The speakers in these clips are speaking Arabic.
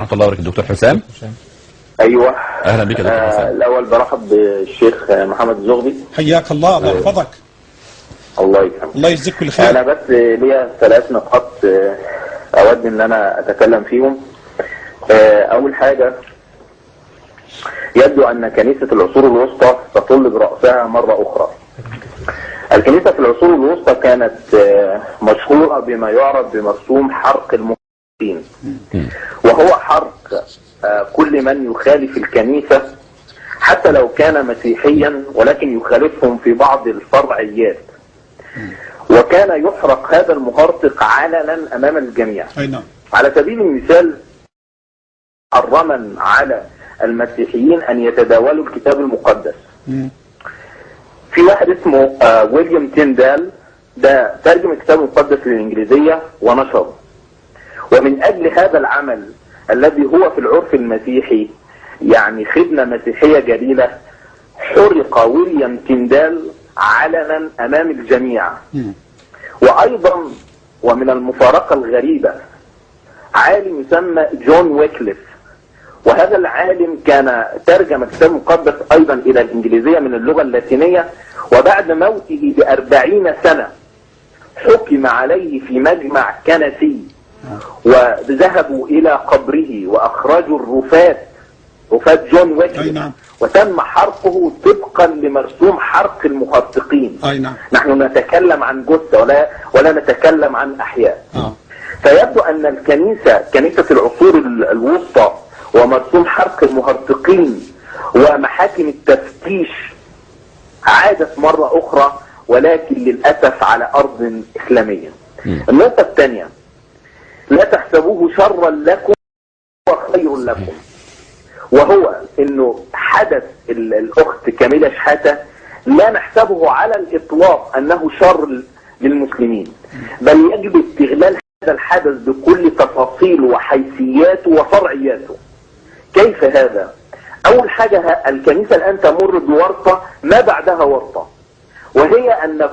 ورحمة الله وبركاته. دكتور حسام. ايوه اهلا بك يا دكتور حسام. الاول برحب بالشيخ محمد الزغبي. حياك الله، الله يحفظك. الله يكرمك. الله يجزيك كل خير. انا بس ليا 3 نقاط اود ان انا اتكلم فيهم. اول حاجه، يبدو ان كنيسه العصور الوسطى تطل براسها مره اخرى. الكنيسه في العصور الوسطى كانت مشهوره بما يعرف بمرسوم حرق المخالفين، وهو حرق كل من يخالف الكنيسة حتى لو كان مسيحيا ولكن يخالفهم في بعض الفرعيات، وكان يحرق هذا المهرطق علنا امام الجميع. على سبيل المثال، حرما على المسيحيين ان يتداولوا الكتاب المقدس. في واحد اسمه ويليام تيندال، ده ترجم الكتاب المقدس للإنجليزية ونشره، ومن أجل هذا العمل الذي هو في العرف المسيحي يعني خدمة مسيحية جليلة، حرق ويليام تيندال علنا أمام الجميع. وأيضا ومن المفارقة الغريبة، عالم يسمى جون ويكليف، وهذا العالم كان ترجم الكتاب المقدس أيضا إلى الإنجليزية من اللغة اللاتينية، وبعد موته ب40 سنة حكم عليه في مجمع كنسي، وذهبوا إلى قبره وأخرجوا رفات جون ويكليف، وتم حرقه طبقا لمرسوم حرق المخططين. نحن نتكلم عن جثة ولا نتكلم عن أحياء. فيبدو أن كنيسة العصور الوسطى ومرسوم حرق المهرطقين ومحاكم التفتيش عادت مرة أخرى، ولكن للأسف على أرض إسلامية. النقطة الثانية، لا تحسبوه شرا لكم وخير لكم، وهو انه حدث الاخت كاميلا شحاتة لا نحسبه على الاطلاق انه شر للمسلمين، بل يجب استغلال هذا الحدث بكل تفاصيله وحيثياته وفرعياته. كيف هذا؟ اول حاجة، الكنيسة الان تمر بورطة ما بعدها ورطة، وهي ان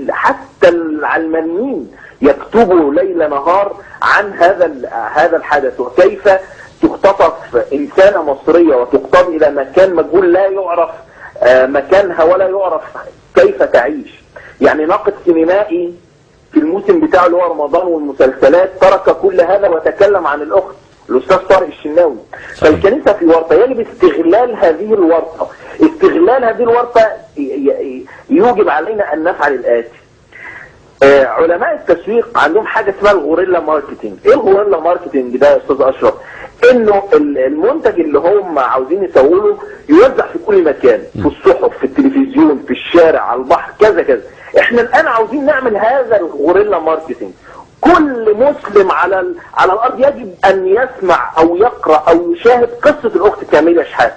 حتى العلمانيين يكتبوا ليل نهار عن هذا الحدث، وكيف تختطف إنسانة مصرية وتقتاد إلى مكان مجهول لا يعرف مكانها ولا يعرف كيف تعيش. يعني ناقد سينمائي في الموسم بتاعه اللي هو رمضان والمسلسلات ترك كل هذا وتكلم عن الأخت الأستاذ طارق الشناوي. فالكنيسة في ورطة، يجب استغلال هذه الورطة. استغلال هذه الورطة يوجب علينا أن نفعل الآتي. علماء التسويق عندهم حاجة اسمها الغوريلا ماركتينج. ايه الغوريلا ماركتينج ده يا استاذ اشرف؟ انه المنتج اللي هم عاوزين يسووه يوزع في كل مكان، في الصحف، في التلفزيون، في الشارع، على البحر، كذا كذا. احنا الان عاوزين نعمل هذا الغوريلا ماركتينج. كل مسلم على الارض يجب ان يسمع او يقرأ او يشاهد قصة الاخت كاميلا شحاتة.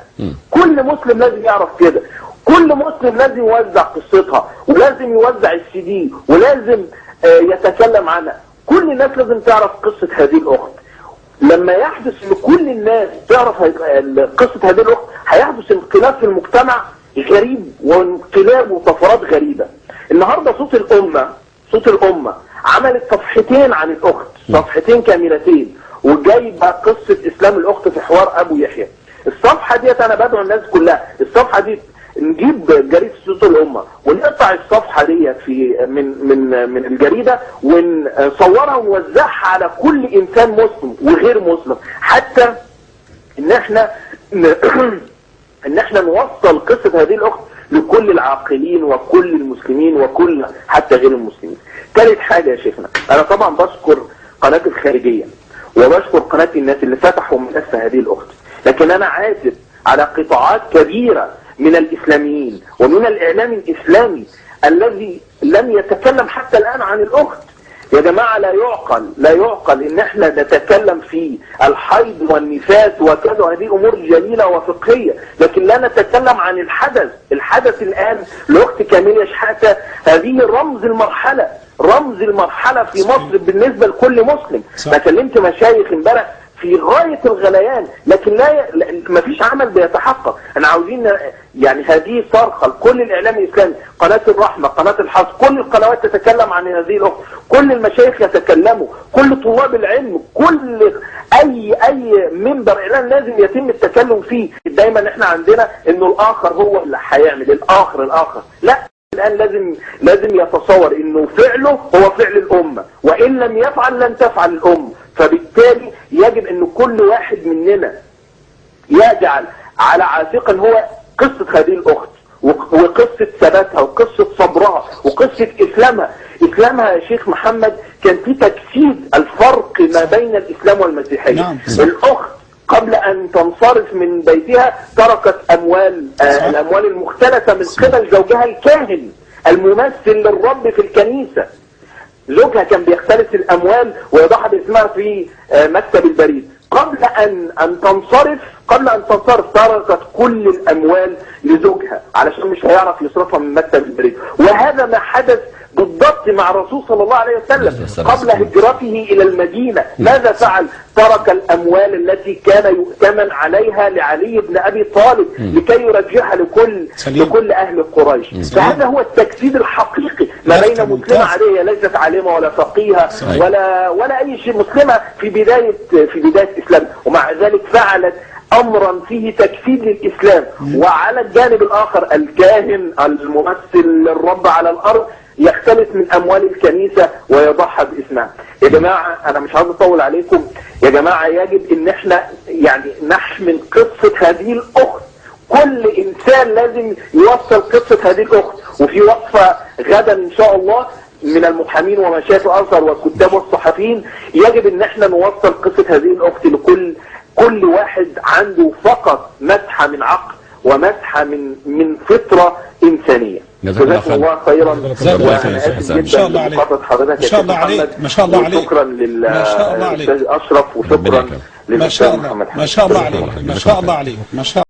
كل مسلم لازم يعرف كده، كل مسلم لازم يوزع قصتها، ولازم يوزع السي دي، ولازم يتكلم عنها. كل الناس لازم تعرف قصة هذه الأخت. لما يحدث لكل الناس تعرف قصة هذه الأخت، هيحدث انقلاب في المجتمع غريب، وانقلاب وطفرات غريبة. النهاردة صوت الأمة عملت صفحتين عن الأخت، صفحتين كاملتين، وجايبة قصة إسلام الأخت في حوار أبو يحيى. الصفحة ديت أنا بدعو الناس كلها، الصفحة دي نجيب جريدة صوت الأمة ونقطع الصفحة دي من الجريدة ونصورها ونوزعها على كل إنسان مسلم وغير مسلم، حتى إن احنا نوصل قصة هذه الأخت لكل العاقلين وكل المسلمين وكل حتى غير المسلمين. ثالث حاجة يا شيخنا، أنا طبعا بشكر قناة الخارجية وبشكر قناة الناس اللي فتحوا ملف هذه الأخت، لكن أنا عاتب على قطاعات كبيرة من الإسلاميين ومن الإعلام الإسلامي الذي لم يتكلم حتى الآن عن الأخت. يا جماعة، لا يعقل إن احنا نتكلم في الحيض والنفاس وكذا، هذه أمور جليلة وفقهية، لكن لا نتكلم عن الحدث الآن لأخت كاميلا شحاتة. هذه رمز المرحلة في مصر بالنسبة لكل مسلم. أنا كلمت مشايخ امبارح في غاية الغليان، لكن ما فيش عمل بيتحقق. احنا عاوزين يعني هذه صرخة لكل الاعلام الاسلامي، قناة الرحمة، قناة الحظ، كل القنوات تتكلم عن هذه الاخت، كل المشايخ يتكلموا، كل طلاب العلم، كل اي منبر اعلام لازم يتم التكلم فيه. دايما احنا عندنا انه الاخر هو اللي هيعمل، الاخر لا، الآن لازم يتصور انه فعله هو فعل الامة، وان لم يفعل لن تفعل الامة. فبالتالي يجب ان كل واحد مننا يجعل على عاتقه هو قصة هذه الاخت، وقصة ثباتها، وقصة صبرها، وقصة اسلامها يا شيخ محمد كان في تجسيد الفرق ما بين الاسلام والمسيحية. نعم. الاخت قبل ان تنصرف من بيتها تركت الاموال المختلفة من قبل زوجها الكاهن الممثل للرب في الكنيسة. زوجها كان بيختلس الاموال ويضعها باسمها في مكتب البريد. قبل ان تنصرف تركت كل الاموال لزوجها علشان مش هيعرف يصرفها من مكتب البريد. وهذا ما حدث بالضبط مع الرسول صلى الله عليه وسلم قبل هجرته الى المدينة. ماذا فعل؟ ترك الاموال التي كان يؤتمن عليها لعلي بن ابي طالب لكي يرجعها لكل اهل قريش. فهذا هو التجسيد الحقيقي ما بين مسلمة عادية ليست عالمة ولا فقيهة ولا اي شيء، مسلمة في بداية اسلام، ومع ذلك فعلت امرا فيه تجسيد للاسلام. وعلى الجانب الاخر الكاهن الممثل للرب على الارض يختلس من اموال الكنيسة ويضحى باسمها. يا جماعة انا مش عاوز اطول عليكم، يا جماعة يجب ان احنا يعني نحمل قصة هذه الاخت. كل انسان لازم يوصل قصة هذه الاخت. وفي وقفة غدا ان شاء الله من المحامين ومشايخ الازهر والكتاب والصحفيين يجب ان احنا نوصل قصة هذه الاخت لكل واحد عنده فقط مسحة من عقل ومسحة من فطرة انسانية. جزاكم الله خيرا. ما شاء الله عليك، ما شاء الله عليك، ما شاء الله عليك، شكرا للاستاذ اشرف، وشكرا للاستاذ محمد حسن. ما شاء الله عليك، ما شاء الله عليك، ما شاء